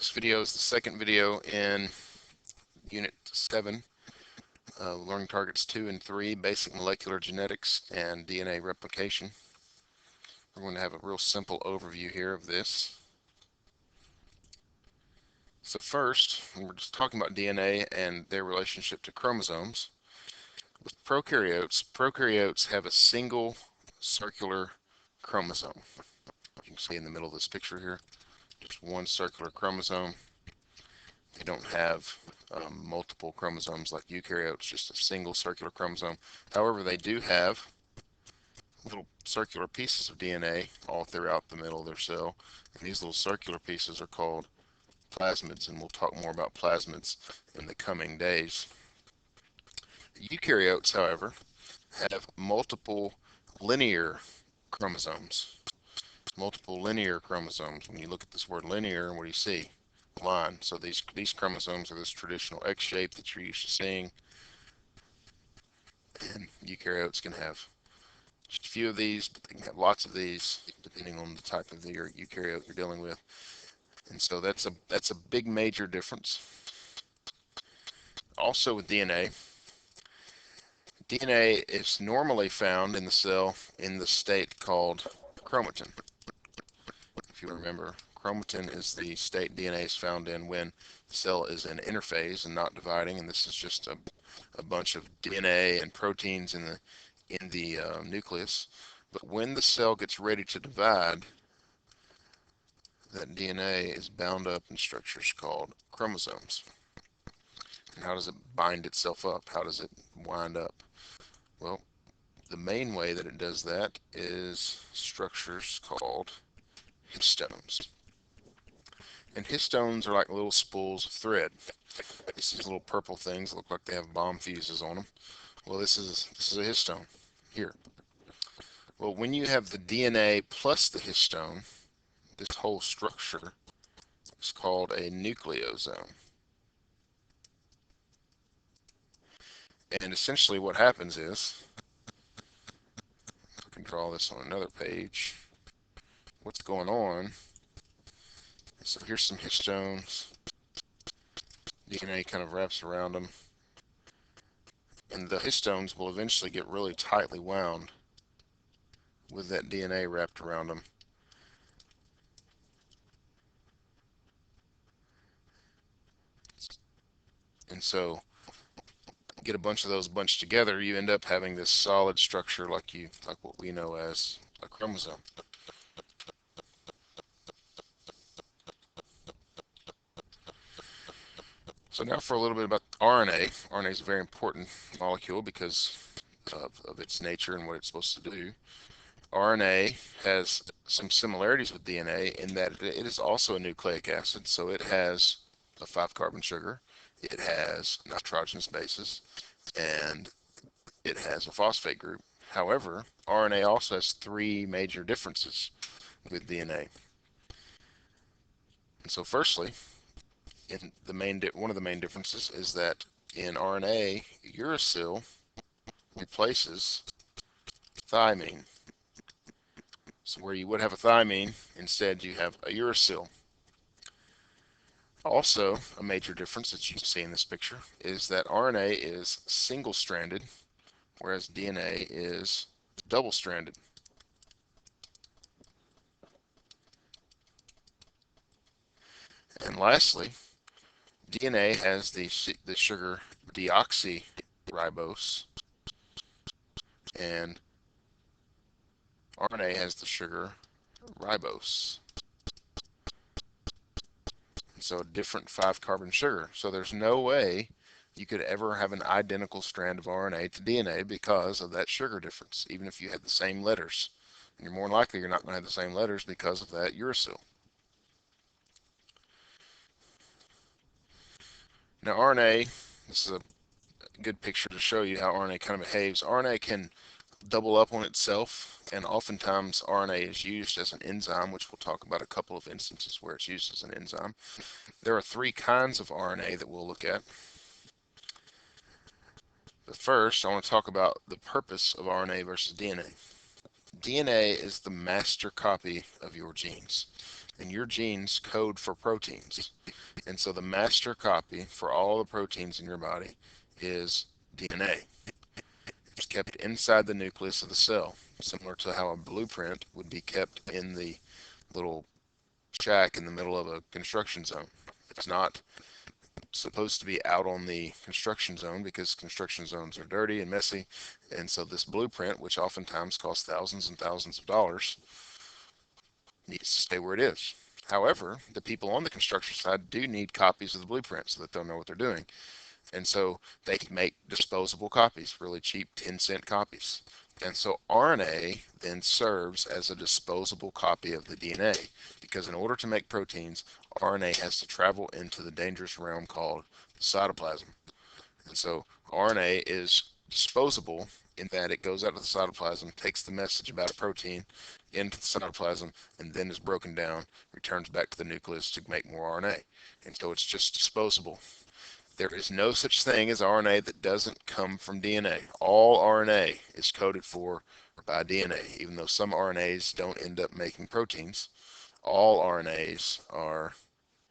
This video is the second video in Unit 7, Learning Targets 2 and 3, Basic Molecular Genetics and DNA Replication. We're going to have a real simple overview here of this. So first, we're just talking about DNA and their relationship to chromosomes. With prokaryotes have a single circular chromosome. You can see in the middle of this picture here, just one circular chromosome. They don't have multiple chromosomes like eukaryotes, just a single circular chromosome. However, they do have little circular pieces of DNA all throughout the middle of their cell. And these little circular pieces are called plasmids, and we'll talk more about plasmids in the coming days. Eukaryotes, however, have multiple linear chromosomes. Multiple linear chromosomes. When you look at this word linear, what do you see? Line. So these chromosomes are this traditional X shape that you're used to seeing. And eukaryotes can have just a few of these, but they can have lots of these depending on the type of eukaryote you're dealing with. And so that's a big major difference. Also with DNA is normally found in the cell in the state called chromatin. If you remember, chromatin is the state DNA is found in when the cell is in interphase and not dividing, and this is just a bunch of DNA and proteins in the nucleus. But when the cell gets ready to divide, that DNA is bound up in structures called chromosomes. And how does it bind itself up? How does it wind up? Well, the main way that it does that is structures called histones. And histones are like little spools of thread. These little purple things look like they have bomb fuses on them. Well, this is a histone here. Well, when you have the DNA plus the histone, this whole structure is called a nucleosome. And essentially what happens is, I can draw this on another page. What's going on? So here's some histones. DNA kind of wraps around them. And the histones will eventually get really tightly wound with that DNA wrapped around them. And so get a bunch of those bunched together, you end up having this solid structure like what we know as a chromosome. So now for a little bit about RNA. RNA is a very important molecule because of its nature and what it's supposed to do. RNA has some similarities with DNA in that it is also a nucleic acid, so it has a 5-carbon sugar, it has nitrogenous bases, and it has a phosphate group. However, RNA also has 3 major differences with DNA. And so firstly, one of the main differences is that in RNA, uracil replaces thymine. So where you would have a thymine, instead you have a uracil. Also, a major difference that you can see in this picture is that RNA is single-stranded, whereas DNA is double-stranded. And lastly, DNA has the sugar deoxyribose, and RNA has the sugar ribose. So a different 5-carbon sugar. So there's no way you could ever have an identical strand of RNA to DNA because of that sugar difference, even if you had the same letters. And you're more likely you're not going to have the same letters because of that uracil. Now RNA, this is a good picture to show you how RNA kind of behaves. RNA can double up on itself, and oftentimes RNA is used as an enzyme, which we'll talk about a couple of instances where it's used as an enzyme. There are 3 kinds of RNA that we'll look at. But first, I want to talk about the purpose of RNA versus DNA. DNA is the master copy of your genes. and your genes code for proteins. And so the master copy for all the proteins in your body is DNA. It's kept inside the nucleus of the cell, similar to how a blueprint would be kept in the little shack in the middle of a construction zone. It's not supposed to be out on the construction zone because construction zones are dirty and messy. And so this blueprint, which oftentimes costs thousands and thousands of dollars, needs to stay where it is. However, the people on the construction side do need copies of the blueprint so that they'll know what they're doing. And so they can make disposable copies, really cheap 10-cent copies. And so RNA then serves as a disposable copy of the DNA because in order to make proteins, RNA has to travel into the dangerous realm called the cytoplasm. And so RNA is disposable in that it goes out of the cytoplasm, takes the message about a protein into the cytoplasm, and then is broken down, returns back to the nucleus to make more RNA. And so it's just disposable. There is no such thing as RNA that doesn't come from DNA. All RNA is coded for by DNA, even though some RNAs don't end up making proteins. All RNAs are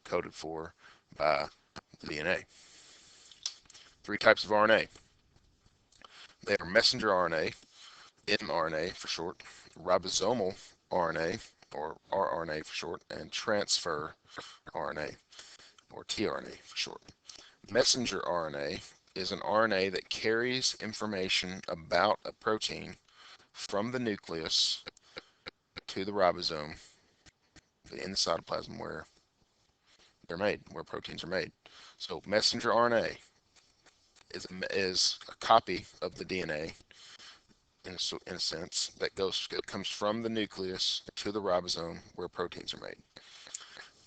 coded for by DNA. Three types of RNA. They are messenger RNA, mRNA for short, ribosomal RNA, or rRNA for short, and transfer RNA, or tRNA for short. Messenger RNA is an RNA that carries information about a protein from the nucleus to the ribosome in the cytoplasm where they're made, where proteins are made. So messenger RNA is a copy of the DNA in a sense that comes from the nucleus to the ribosome where proteins are made.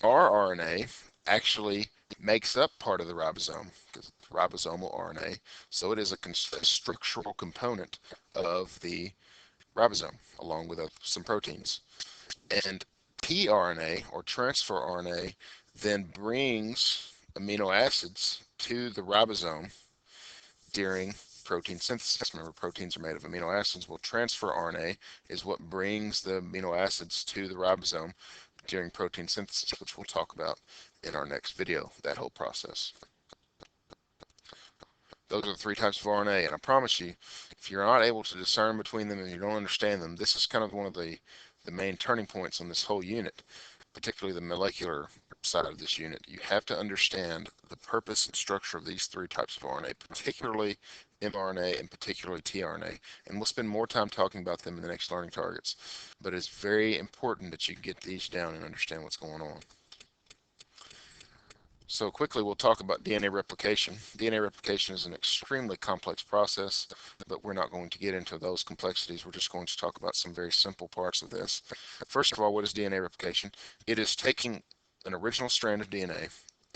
rRNA actually makes up part of the ribosome because it's ribosomal RNA, so it is a structural component of the ribosome along with some proteins. And tRNA or transfer RNA then brings amino acids to the ribosome during protein synthesis. Remember, proteins are made of amino acids. Well, transfer RNA is what brings the amino acids to the ribosome during protein synthesis, which we'll talk about in our next video, that whole process. Those are the three types of RNA, and I promise you, if you're not able to discern between them and you don't understand them, this is kind of one of the main turning points on this whole unit, particularly the molecular side of this unit. You have to understand the purpose and structure of these three types of RNA, particularly mRNA and particularly tRNA. And we'll spend more time talking about them in the next learning targets. But it's very important that you get these down and understand what's going on. So quickly, we'll talk about DNA replication. DNA replication is an extremely complex process, but we're not going to get into those complexities. We're just going to talk about some very simple parts of this. First of all, what is DNA replication? It is taking an original strand of DNA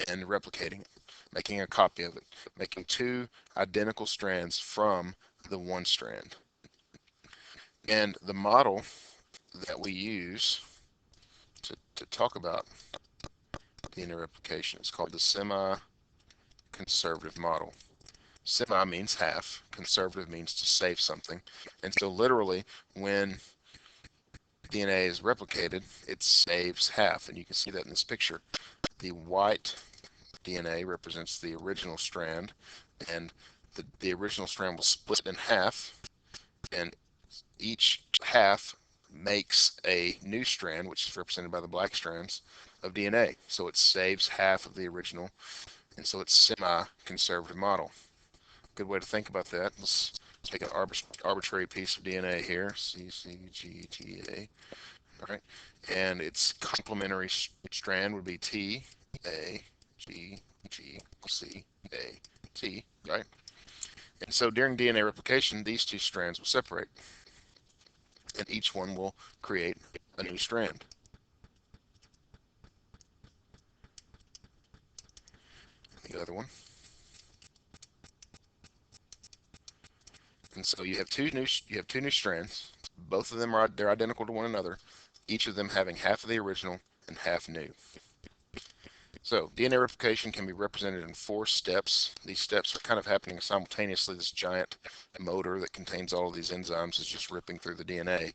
and replicating it, making a copy of it, making two identical strands from the one strand. And the model that we use to talk about DNA replication is called the semi-conservative model. Semi means half, conservative means to save something. And so literally when DNA is replicated, it saves half. And you can see that in this picture. The white DNA represents the original strand, and the original strand will split in half, and each half makes a new strand, which is represented by the black strands of DNA. So it saves half of the original, and so it's semi-conservative model. Good way to think about that. Let's take an arbitrary piece of DNA here, CCGTA. All right, and its complementary strand would be T, A, G, G, C, A, T, right? And so during DNA replication, these two strands will separate, and each one will create a new strand. The other one. And so you have two new strands. Both of them they're identical to one another, each of them having half of the original and half new. So DNA replication can be represented in 4 steps. These steps are kind of happening simultaneously. This giant motor that contains all of these enzymes is just ripping through the DNA.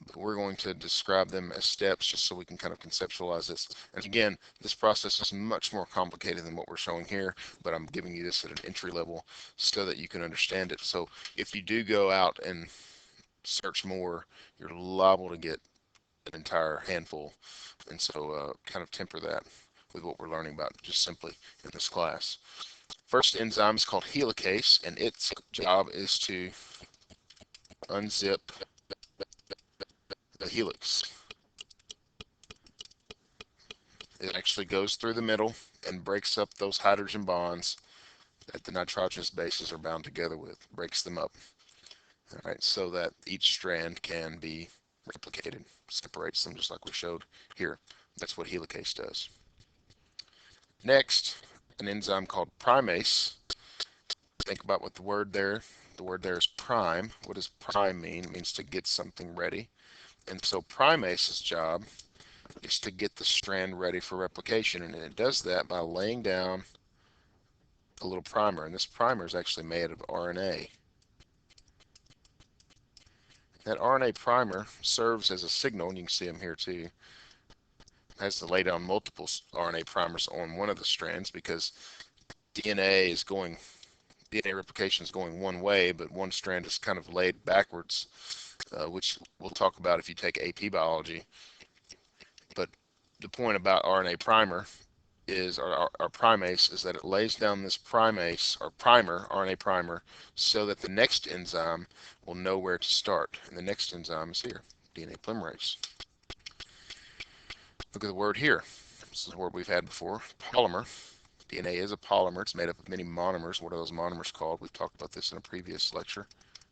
But we're going to describe them as steps just so we can kind of conceptualize this. And again, this process is much more complicated than what we're showing here, but I'm giving you this at an entry level so that you can understand it. So if you do go out and search more, you're liable to get an entire handful. And so kind of temper that with what we're learning about just simply in this class. First enzyme is called helicase, and its job is to unzip the helix. It actually goes through the middle and breaks up those hydrogen bonds that the nitrogenous bases are bound together with, breaks them up, all right, so that each strand can be replicated, separates them just like we showed here. That's what helicase does. Next, an enzyme called primase. Think about what the word there is prime. What does prime mean? It means to get something ready. And so primase's job is to get the strand ready for replication, and it does that by laying down a little primer, and this primer is actually made of RNA. That RNA primer serves as a signal, and you can see them here too. It has to lay down multiple RNA primers on one of the strands because DNA replication is going one way, but one strand is kind of laid backwards, which we'll talk about if you take AP biology. But the point about RNA primer is our primase is that it lays down this primase or primer, RNA primer, so that the next enzyme will know where to start. And the next enzyme is here, DNA polymerase. Look at the word here. This is a word we've had before, polymer. DNA is a polymer. It's made up of many monomers. What are those monomers called? We've talked about this in a previous lecture.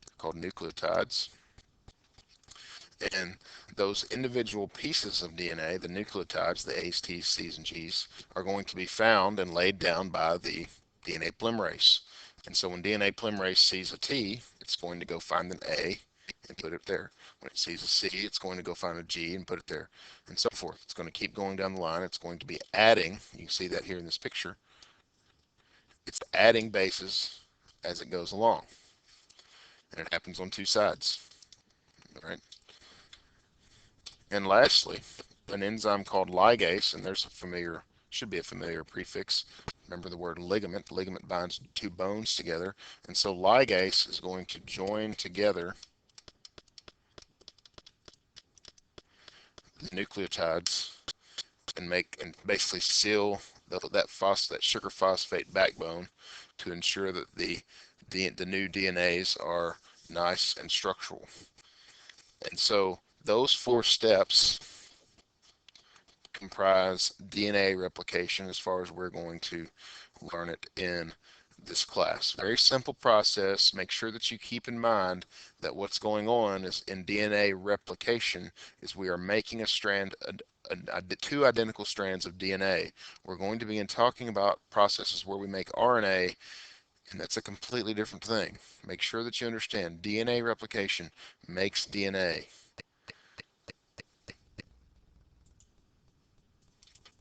They're called nucleotides. And those individual pieces of DNA, the nucleotides, the A's, T's, C's, and G's, are going to be found and laid down by the DNA polymerase. And so when DNA polymerase sees a T, it's going to go find an A and put it there. When it sees a C, it's going to go find a G and put it there, and so forth. It's going to keep going down the line. It's going to be adding. You can see that here in this picture. It's adding bases as it goes along. And it happens on two sides. All right. And lastly, an enzyme called ligase, and there's should be a familiar prefix. Remember the word ligament. Ligament binds two bones together, and so ligase is going to join together the nucleotides and basically seal that sugar phosphate backbone to ensure that the new DNAs are nice and structural. And so those four steps comprise DNA replication as far as we're going to learn it in this class. Very simple process. Make sure that you keep in mind that what's going on is in DNA replication is we are making a strand, two identical strands of DNA. We're going to begin talking about processes where we make RNA, and that's a completely different thing. Make sure that you understand DNA replication makes DNA.